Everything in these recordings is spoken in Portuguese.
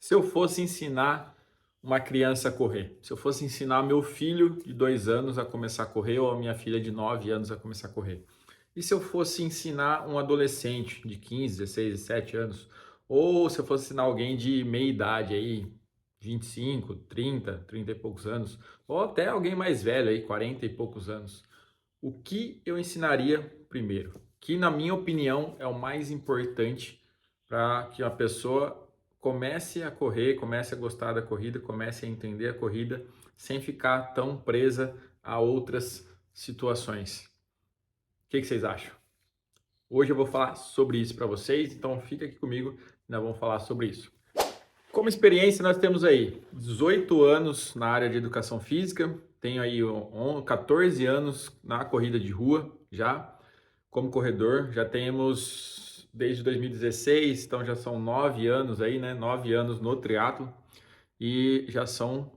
Se eu fosse ensinar uma criança a correr, se eu fosse ensinar meu filho de 2 anos a começar a correr ou a minha filha de 9 anos a começar a correr? E se eu fosse ensinar um adolescente de 15, 16, 17 anos? Ou se eu fosse ensinar alguém de meia idade aí, 25, 30, 30 e poucos anos, ou até alguém mais velho aí, 40 e poucos anos? O que eu ensinaria primeiro? Que, na minha opinião, é o mais importante para que a pessoa comece a correr, comece a gostar da corrida, comece a entender a corrida, sem ficar tão presa a outras situações. O que vocês acham? Hoje eu vou falar sobre isso para vocês, então fica aqui comigo, nós vamos falar sobre isso. Como experiência, nós temos aí 18 anos na área de educação física, tenho aí 14 anos na corrida de rua já, como corredor, já temos desde 2016, então já são 9 anos aí, né? 9 anos no triatlo e já são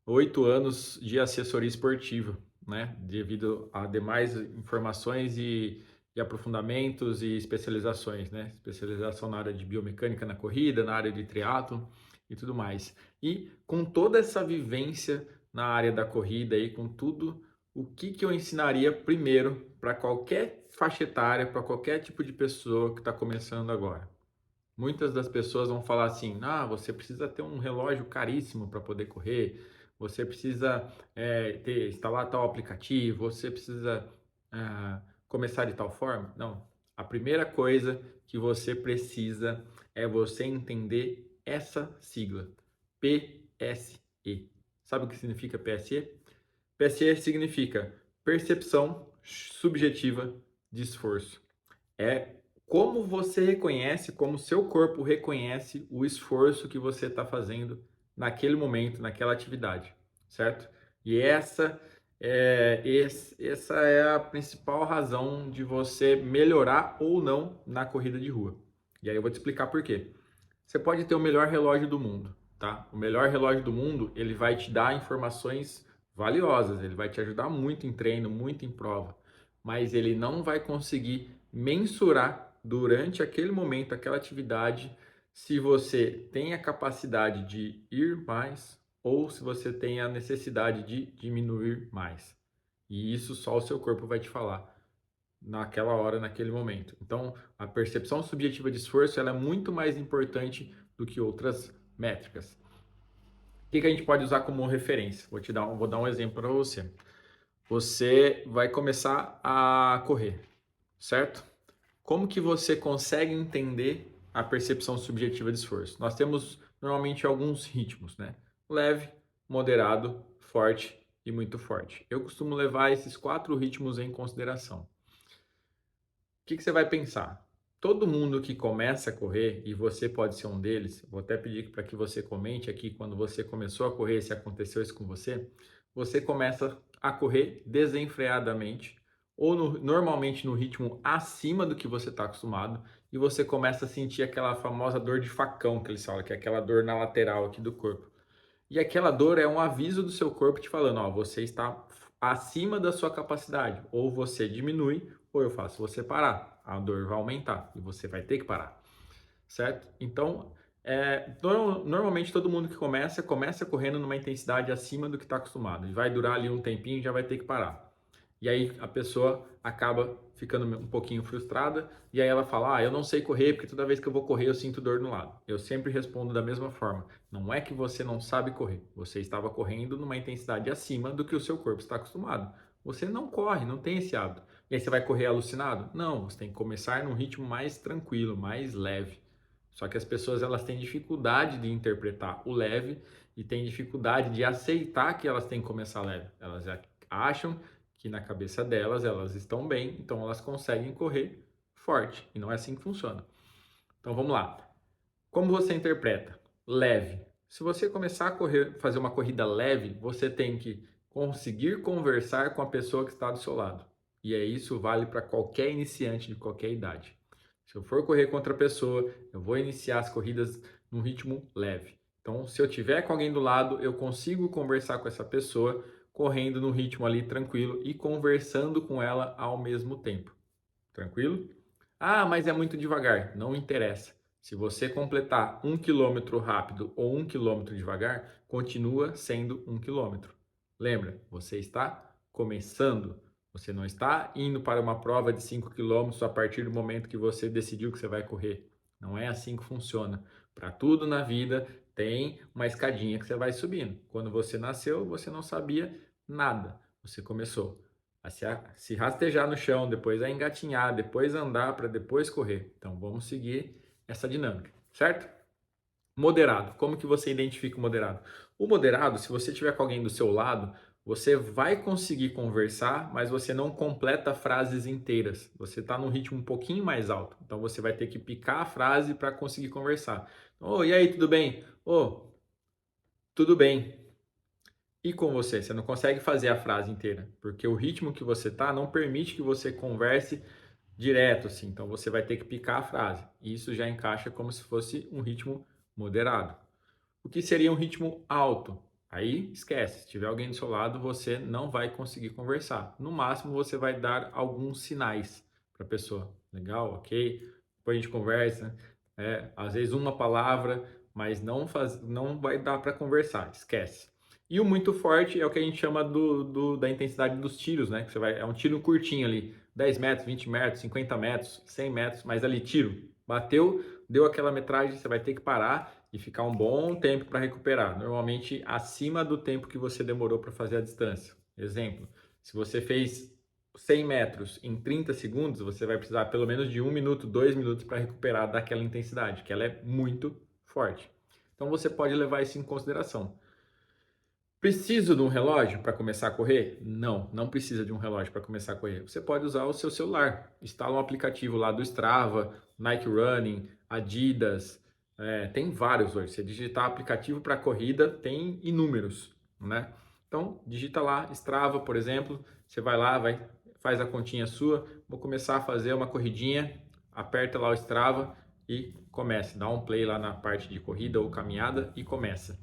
8 anos de assessoria esportiva, né? Devido a demais informações e aprofundamentos e especializações, né? Especialização na área de biomecânica na corrida, na área de triatlo e tudo mais. E com toda essa vivência na área da corrida e com tudo, o que eu ensinaria primeiro para qualquer faixa etária, para qualquer tipo de pessoa que está começando agora? Muitas das pessoas vão falar assim: ah, você precisa ter um relógio caríssimo para poder correr, você precisa instalar tal aplicativo, você precisa começar de tal forma. Não. A primeira coisa que você precisa é você entender essa sigla, PSE. Sabe o que significa PSE? PSE significa percepção subjetiva de esforço. É como você reconhece, como o seu corpo reconhece o esforço que você está fazendo naquele momento, naquela atividade, certo? E essa é a principal razão de você melhorar ou não na corrida de rua. E aí eu vou te explicar por quê. Você pode ter o melhor relógio do mundo, tá? O melhor relógio do mundo, ele vai te dar informações valiosas, ele vai te ajudar muito em treino, muito em prova, mas ele não vai conseguir mensurar durante aquele momento, aquela atividade, se você tem a capacidade de ir mais ou se você tem a necessidade de diminuir mais. E isso só o seu corpo vai te falar naquela hora, naquele momento. Então, a percepção subjetiva de esforço ela é muito mais importante do que outras métricas. O que a gente pode usar como referência? Vou dar um exemplo para você. Você vai começar a correr, certo? Como que você consegue entender a percepção subjetiva de esforço? Nós temos normalmente alguns ritmos, né? Leve, moderado, forte e muito forte. Eu costumo levar esses 4 ritmos em consideração. O que você vai pensar? Todo mundo que começa a correr, e você pode ser um deles, vou até pedir para que você comente aqui quando você começou a correr, se aconteceu isso com você, você começa a correr desenfreadamente, ou normalmente no ritmo acima do que você está acostumado, e você começa a sentir aquela famosa dor de facão que eles falam, que é aquela dor na lateral aqui do corpo. E aquela dor é um aviso do seu corpo te falando, ó, você está acima da sua capacidade. Ou você diminui, ou eu faço você parar. A dor vai aumentar e você vai ter que parar, certo? Então, normalmente todo mundo que começa correndo numa intensidade acima do que está acostumado. E vai durar ali um tempinho e já vai ter que parar. E aí a pessoa acaba ficando um pouquinho frustrada e aí ela fala: "Ah, eu não sei correr porque toda vez que eu vou correr eu sinto dor no lado". Eu sempre respondo da mesma forma: não é que você não sabe correr, você estava correndo numa intensidade acima do que o seu corpo está acostumado. Você não corre, não tem esse hábito. E aí você vai correr alucinado? Não, você tem que começar num ritmo mais tranquilo, mais leve. Só que as pessoas elas têm dificuldade de interpretar o leve e têm dificuldade de aceitar que elas têm que começar leve. Elas acham que na cabeça delas elas estão bem, então elas conseguem correr forte. E não é assim que funciona. Então vamos lá. Como você interpreta? Leve. Se você começar a correr, fazer uma corrida leve, você tem que conseguir conversar com a pessoa que está do seu lado. E é isso vale para qualquer iniciante de qualquer idade. Se eu for correr contra a pessoa, eu vou iniciar as corridas num ritmo leve. Então, se eu tiver com alguém do lado, eu consigo conversar com essa pessoa correndo no ritmo ali tranquilo e conversando com ela ao mesmo tempo. Tranquilo? Ah, mas é muito devagar. Não interessa. Se você completar 1 km rápido ou 1 km devagar, continua sendo 1 km. Lembra, você está começando. Você não está indo para uma prova de 5 km a partir do momento que você decidiu que você vai correr. Não é assim que funciona. Para tudo na vida tem uma escadinha que você vai subindo. Quando você nasceu, você não sabia nada. Você começou a se rastejar no chão, depois a engatinhar, depois andar para depois correr. Então vamos seguir essa dinâmica, certo? Moderado. Como que você identifica o moderado? O moderado, se você tiver com alguém do seu lado, você vai conseguir conversar, mas você não completa frases inteiras. Você está num ritmo um pouquinho mais alto. Então você vai ter que picar a frase para conseguir conversar. Oh, e aí, tudo bem? Oh, tudo bem. E com você? Você não consegue fazer a frase inteira, porque o ritmo que você tá não permite que você converse direto, assim. Então você vai ter que picar a frase. E isso já encaixa como se fosse um ritmo moderado. O que seria um ritmo alto? Aí esquece, se tiver alguém do seu lado, você não vai conseguir conversar. No máximo, você vai dar alguns sinais para a pessoa. Legal, ok? Depois a gente conversa. Às vezes uma palavra, mas não vai dar para conversar, esquece. E o muito forte é o que a gente chama da intensidade dos tiros, né? Que é um tiro curtinho ali, 10 metros, 20 metros, 50 metros, 100 metros, mas ali tiro. Bateu, deu aquela metragem, você vai ter que parar e ficar um bom tempo para recuperar. Normalmente acima do tempo que você demorou para fazer a distância. Exemplo, se você fez 100 metros em 30 segundos, você vai precisar pelo menos de 1 minuto, 2 minutos para recuperar daquela intensidade, que ela é muito forte. Então você pode levar isso em consideração. Preciso de um relógio para começar a correr? Não, não precisa de um relógio para começar a correr. Você pode usar o seu celular. Instala um aplicativo lá do Strava, Nike Running, Adidas. Tem vários hoje. Se digitar aplicativo para corrida, tem inúmeros, né? Então, digita lá, Strava, por exemplo. Você vai lá, faz a continha sua. Vou começar a fazer uma corridinha. Aperta lá o Strava e comece. Dá um play lá na parte de corrida ou caminhada e começa.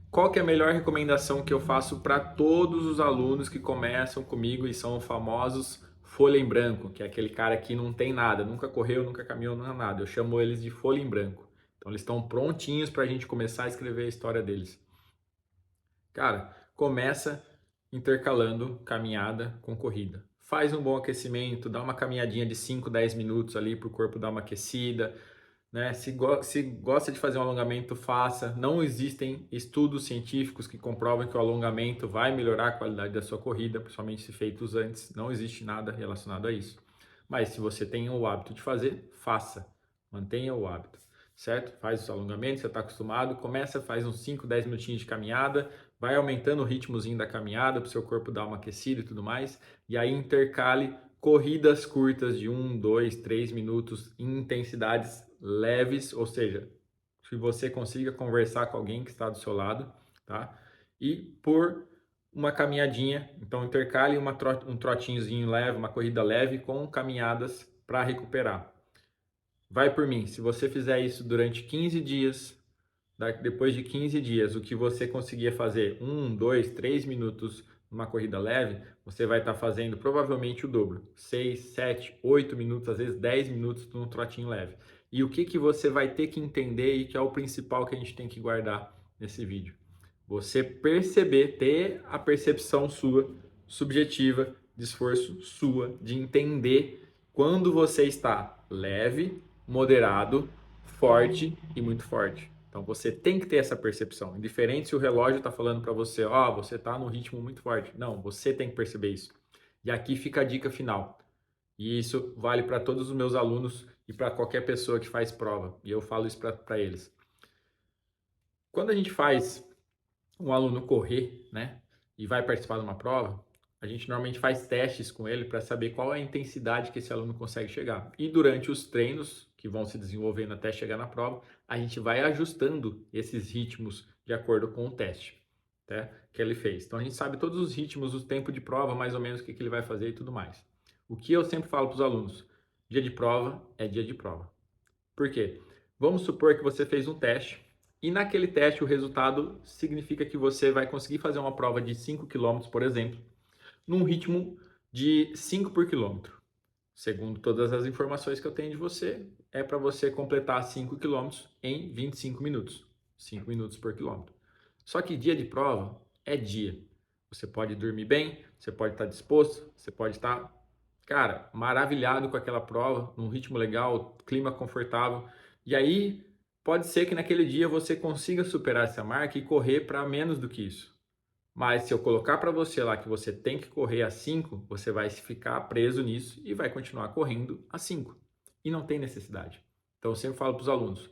Qual que é a melhor recomendação que eu faço para todos os alunos que começam comigo e são famosos folha em branco, que é aquele cara que não tem nada, nunca correu, nunca caminhou, nada. Eu chamo eles de folha em branco. Então eles estão prontinhos para a gente começar a escrever a história deles. Cara, começa intercalando caminhada com corrida. Faz um bom aquecimento, dá uma caminhadinha de 5, 10 minutos ali para o corpo dar uma aquecida, né? Se gosta de fazer um alongamento, faça. Não existem estudos científicos que comprovam que o alongamento vai melhorar a qualidade da sua corrida, principalmente se feitos antes. Não existe nada relacionado a isso. Mas se você tem o hábito de fazer, faça. Mantenha o hábito, certo? Faz os alongamentos, você está acostumado. Começa, faz uns 5, 10 minutinhos de caminhada. Vai aumentando o ritmozinho da caminhada para o seu corpo dar uma aquecida e tudo mais. E aí intercale corridas curtas de 1, 2, 3 minutos em intensidades leves, ou seja, que você consiga conversar com alguém que está do seu lado, tá? E por uma caminhadinha, então intercale um trotinhozinho leve, uma corrida leve com caminhadas para recuperar. Vai por mim, se você fizer isso durante 15 dias, depois de 15 dias, o que você conseguia fazer 1, 2, 3 minutos numa corrida leve, você vai estar fazendo provavelmente o dobro. 6, 7, 8 minutos, às vezes 10 minutos num trotinho leve. E o que você vai ter que entender e que é o principal que a gente tem que guardar nesse vídeo? Você perceber, ter a percepção sua, subjetiva, de esforço sua, de entender quando você está leve, moderado, forte e muito forte. Então você tem que ter essa percepção. Indiferente se o relógio está falando para você, ó, você está num ritmo muito forte. Não, você tem que perceber isso. E aqui fica a dica final. E isso vale para todos os meus alunos e para qualquer pessoa que faz prova. E eu falo isso para eles. Quando a gente faz um aluno correr, né, e vai participar de uma prova, a gente normalmente faz testes com ele para saber qual é a intensidade que esse aluno consegue chegar. E durante os treinos que vão se desenvolvendo até chegar na prova, a gente vai ajustando esses ritmos de acordo com o teste, tá, que ele fez. Então a gente sabe todos os ritmos, o tempo de prova, mais ou menos o que ele vai fazer e tudo mais. O que eu sempre falo para os alunos, dia de prova é dia de prova. Por quê? Vamos supor que você fez um teste e naquele teste o resultado significa que você vai conseguir fazer uma prova de 5 km, por exemplo, num ritmo de 5 por quilômetro. segundo todas as informações que eu tenho de você, é para você completar 5 quilômetros em 25 minutos. 5 minutos por quilômetro. Só que dia de prova é dia. Você pode dormir bem, você pode estar disposto, você pode estar, cara, maravilhado com aquela prova, num ritmo legal, clima confortável. E aí, pode ser que naquele dia você consiga superar essa marca e correr para menos do que isso. Mas se eu colocar para você lá que você tem que correr a 5, você vai ficar preso nisso e vai continuar correndo a 5. E não tem necessidade. Então eu sempre falo para os alunos,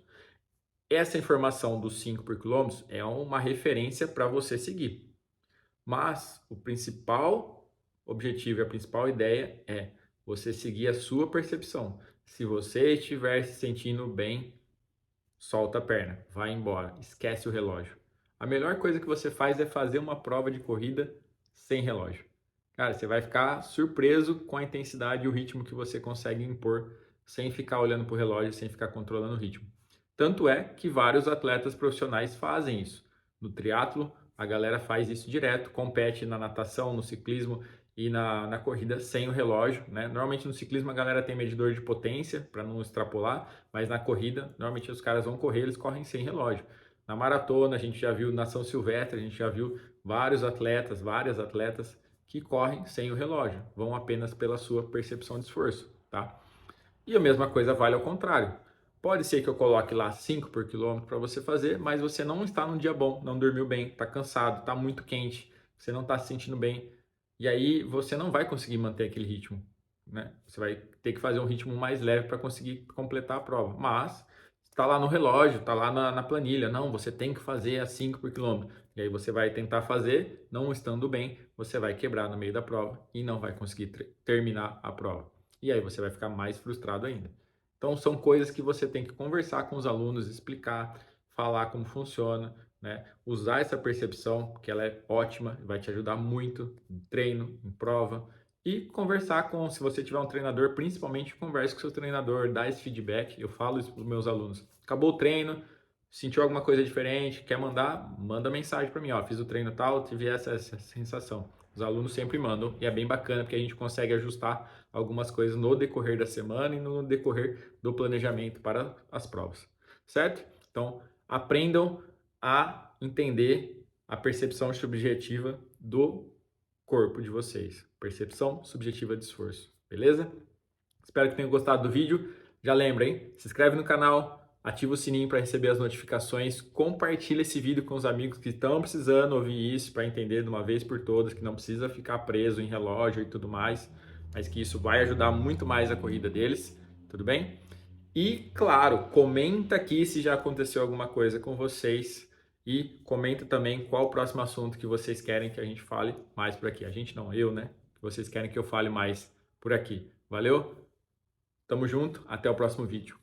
essa informação dos 5 por quilômetro é uma referência para você seguir. Mas o principal objetivo e a principal ideia é você seguir a sua percepção. Se você estiver se sentindo bem, solta a perna, vai embora, esquece o relógio. A melhor coisa que você faz é fazer uma prova de corrida sem relógio. Cara, você vai ficar surpreso com a intensidade e o ritmo que você consegue impor sem ficar olhando para o relógio, sem ficar controlando o ritmo. Tanto é que vários atletas profissionais fazem isso. No triatlo, a galera faz isso direto, compete na natação, no ciclismo e na corrida sem o relógio, né? Normalmente no ciclismo a galera tem medidor de potência para não extrapolar, mas na corrida, normalmente os caras vão correr, eles correm sem relógio. Na maratona, a gente já viu na São Silvestre, a gente já viu várias atletas que correm sem o relógio, vão apenas pela sua percepção de esforço, tá? E a mesma coisa vale ao contrário. Pode ser que eu coloque lá 5 por quilômetro para você fazer, mas você não está num dia bom, não dormiu bem, está cansado, está muito quente, você não está se sentindo bem. E aí você não vai conseguir manter aquele ritmo, né? Você vai ter que fazer um ritmo mais leve para conseguir completar a prova. Mas está lá no relógio, está lá na planilha. Não, você tem que fazer a 5 por quilômetro. E aí você vai tentar fazer, não estando bem, você vai quebrar no meio da prova e não vai conseguir terminar a prova. E aí você vai ficar mais frustrado ainda. Então são coisas que você tem que conversar com os alunos, explicar, falar como funciona, né? Usar essa percepção, que ela é ótima, vai te ajudar muito em treino, em prova. E conversar com, se você tiver um treinador, principalmente converse com o seu treinador, dá esse feedback. Eu falo isso para os meus alunos. Acabou o treino, sentiu alguma coisa diferente, quer mandar, manda mensagem para mim, ó, fiz o treino tal, tive essa sensação. Os alunos sempre mandam e é bem bacana porque a gente consegue ajustar algumas coisas no decorrer da semana e no decorrer do planejamento para as provas, certo? Então, aprendam a entender a percepção subjetiva do corpo de vocês. Percepção subjetiva de esforço, beleza? Espero que tenham gostado do vídeo. Já lembra, hein? Se inscreve no canal, ativa o sininho para receber as notificações, compartilha esse vídeo com os amigos que estão precisando ouvir isso para entender de uma vez por todas que não precisa ficar preso em relógio e tudo mais, mas que isso vai ajudar muito mais a corrida deles, tudo bem? E, claro, comenta aqui se já aconteceu alguma coisa com vocês e comenta também qual o próximo assunto que vocês querem que a gente fale mais por aqui. A gente não, eu, né? Que vocês querem que eu fale mais por aqui. Valeu? Tamo junto, até o próximo vídeo.